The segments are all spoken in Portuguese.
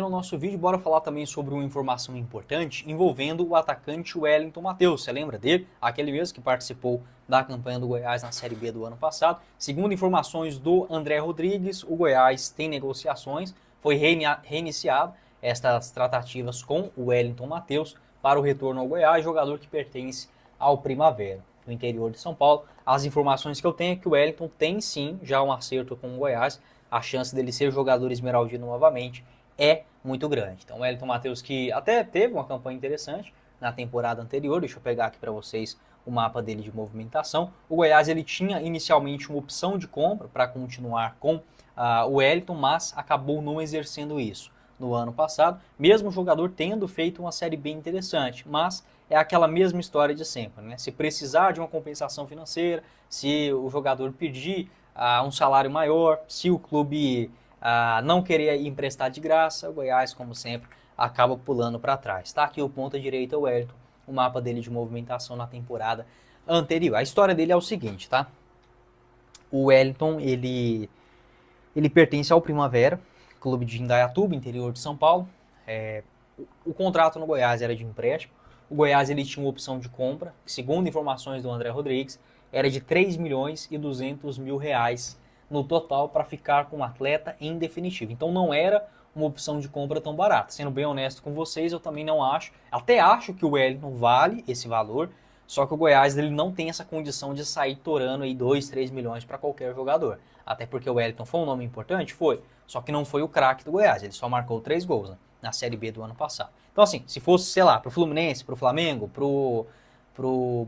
No nosso vídeo, bora falar também sobre uma informação importante envolvendo o atacante Wellington Matheus. Você lembra dele? Aquele mesmo que participou da campanha do Goiás na Série B do ano passado. Segundo informações do André Rodrigues, o Goiás tem negociações, foi reiniciado estas tratativas com o Wellington Matheus para o retorno ao Goiás, jogador que pertence ao Primavera, no interior de São Paulo. As informações que eu tenho é que o Wellington tem sim já um acerto com o Goiás, a chance dele ser jogador esmeraldino novamente é muito grande. Então o Wellington Matheus, que até teve uma campanha interessante na temporada anterior, deixa eu pegar aqui para vocês o mapa dele de movimentação. O Goiás ele tinha inicialmente uma opção de compra para continuar com o Wellington, mas acabou não exercendo isso no ano passado, mesmo o jogador tendo feito uma série bem interessante, mas é aquela mesma história de sempre, né? Se precisar de uma compensação financeira, se o jogador pedir um salário maior, se o clube não querer emprestar de graça, o Goiás, como sempre, acaba pulando para trás. Tá aqui o ponta direita, o Wellington, o mapa dele de movimentação na temporada anterior. A história dele é o seguinte, tá? O Wellington, ele pertence ao Primavera, clube de Indaiatuba, interior de São Paulo. O contrato no Goiás era de empréstimo. O Goiás ele tinha uma opção de compra, que, segundo informações do André Rodrigues, era de 3 milhões e 200 mil reais no total para ficar com o atleta em definitivo. Então não era uma opção de compra tão barata. Sendo bem honesto com vocês, eu também não acho, até acho que o Wellington vale esse valor, só que o Goiás ele não tem essa condição de sair torando aí 2, 3 milhões para qualquer jogador. Até porque o Wellington foi um nome importante? Foi. Só que não foi o craque do Goiás, ele só marcou 3 gols, né, na Série B do ano passado. Então assim, se fosse, sei lá, pro Fluminense, pro Flamengo, pro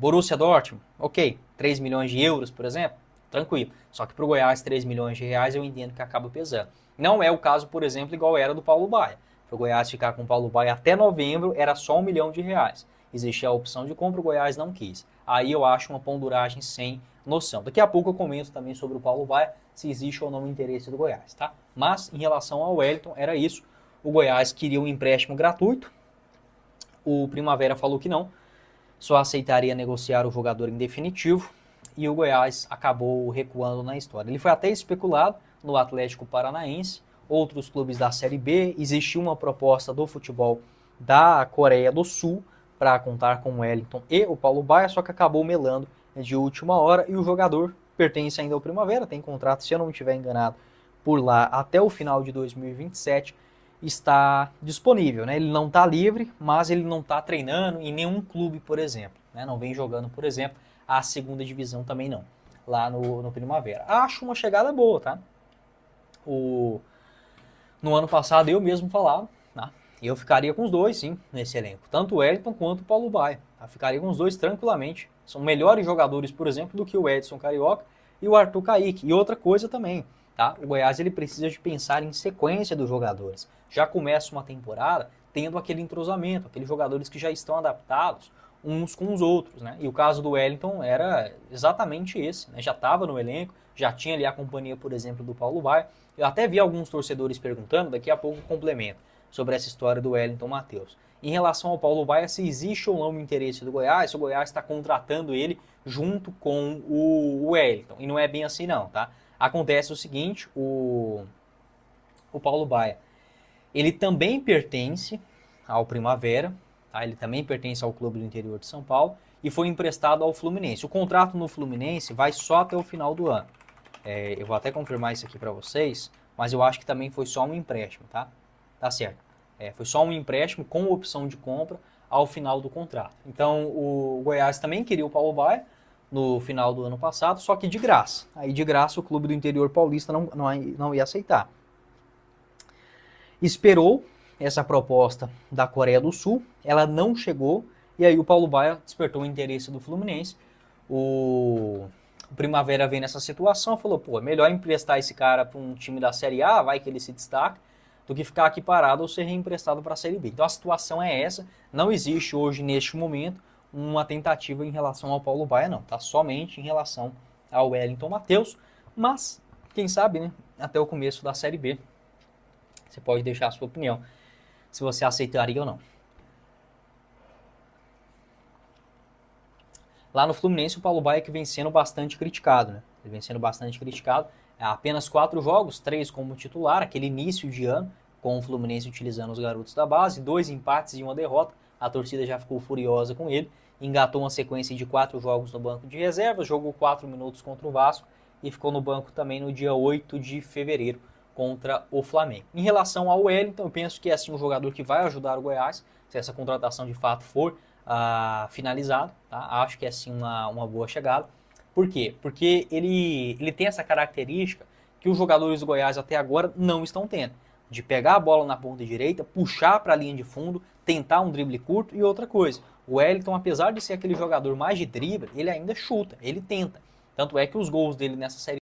Borussia Dortmund, ok, 3 milhões de euros, por exemplo, tranquilo. Só que pro Goiás, 3 milhões de reais eu entendo que acaba pesando. Não é o caso, por exemplo, igual era do Paulo Baia. Pro Goiás ficar com o Paulo Baia até novembro era só 1 milhão de reais. Existia a opção de compra, o Goiás não quis. Aí eu acho uma ponduragem sem noção. Daqui a pouco eu comento também sobre o Paulo Baia, se existe ou não o interesse do Goiás, tá? Mas em relação ao Wellington, era isso. O Goiás queria um empréstimo gratuito. O Primavera falou que não. Só aceitaria negociar o jogador em definitivo. E o Goiás acabou recuando na história. Ele foi até especulado no Atlético Paranaense, outros clubes da Série B. Existiu uma proposta do futebol da Coreia do Sul para contar com o Wellington e o Paulo Baia, só que acabou melando de última hora. E o jogador pertence ainda ao Primavera, tem contrato, se eu não estiver enganado, por lá até o final de 2027. Está disponível, né? Ele não está livre, mas ele não está treinando em nenhum clube, por exemplo, né? Não vem jogando, por exemplo, a segunda divisão também não, lá no Primavera. Acho uma chegada boa, tá? No ano passado eu mesmo falava, tá? Eu ficaria com os dois, sim, nesse elenco, tanto o Wellington quanto o Paulo Baia. Eu ficaria com os dois tranquilamente. São melhores jogadores, por exemplo, do que o Edson Carioca e o Arthur Kaique. E outra coisa também, tá? O Goiás ele precisa de pensar em sequência dos jogadores. Já começa uma temporada tendo aquele entrosamento, aqueles jogadores que já estão adaptados uns com os outros, né? E o caso do Wellington era exatamente esse, né? Já estava no elenco, já tinha ali a companhia, por exemplo, do Paulo Baia. Eu até vi alguns torcedores perguntando, daqui a pouco complemento, sobre essa história do Wellington Matheus. Em relação ao Paulo Baia, se existe ou não o interesse do Goiás, se o Goiás está contratando ele junto com o Wellington. E não é bem assim não, tá? Acontece o seguinte, o Paulo Baia, ele também pertence ao Primavera, tá? Ele também pertence ao clube do interior de São Paulo e foi emprestado ao Fluminense. O contrato no Fluminense vai só até o final do ano. Eu vou até confirmar isso aqui para vocês, mas eu acho que também foi só um empréstimo, tá? Tá certo. Foi só um empréstimo com opção de compra ao final do contrato. Então o Goiás também queria o Paulo Baia no final do ano passado, só que de graça. Aí de graça o clube do interior paulista não ia aceitar. Esperou essa proposta da Coreia do Sul, ela não chegou, e aí o Paulo Baia despertou o interesse do Fluminense. O Primavera vem nessa situação, falou, pô, é melhor emprestar esse cara para um time da Série A, vai que ele se destaca, do que ficar aqui parado ou ser reemprestado para a Série B. Então a situação é essa, não existe hoje, neste momento, uma tentativa em relação ao Paulo Baia, não, tá somente em relação ao Wellington Matheus, mas, quem sabe, né, até o começo da Série B, você pode deixar a sua opinião, se você aceitaria ou não. Lá no Fluminense, o Paulo Baia que vem sendo bastante criticado, né? Ele vem sendo bastante criticado. Apenas 4 jogos, 3 como titular, aquele início de ano, com o Fluminense utilizando os garotos da base, 2 empates e 1 derrota. A torcida já ficou furiosa com ele, engatou uma sequência de 4 jogos no banco de reservas, jogou 4 minutos contra o Vasco e ficou no banco também no dia 8 de fevereiro contra o Flamengo. Em relação ao Wellington, eu penso que é assim um jogador que vai ajudar o Goiás, se essa contratação de fato for finalizada, tá? Acho que é assim uma boa chegada. Por quê? Porque ele tem essa característica que os jogadores do Goiás até agora não estão tendo, de pegar a bola na ponta direita, puxar para a linha de fundo, tentar um drible curto e outra coisa. O Wellington, apesar de ser aquele jogador mais de drible, ele ainda chuta, ele tenta. Tanto é que os gols dele nessa série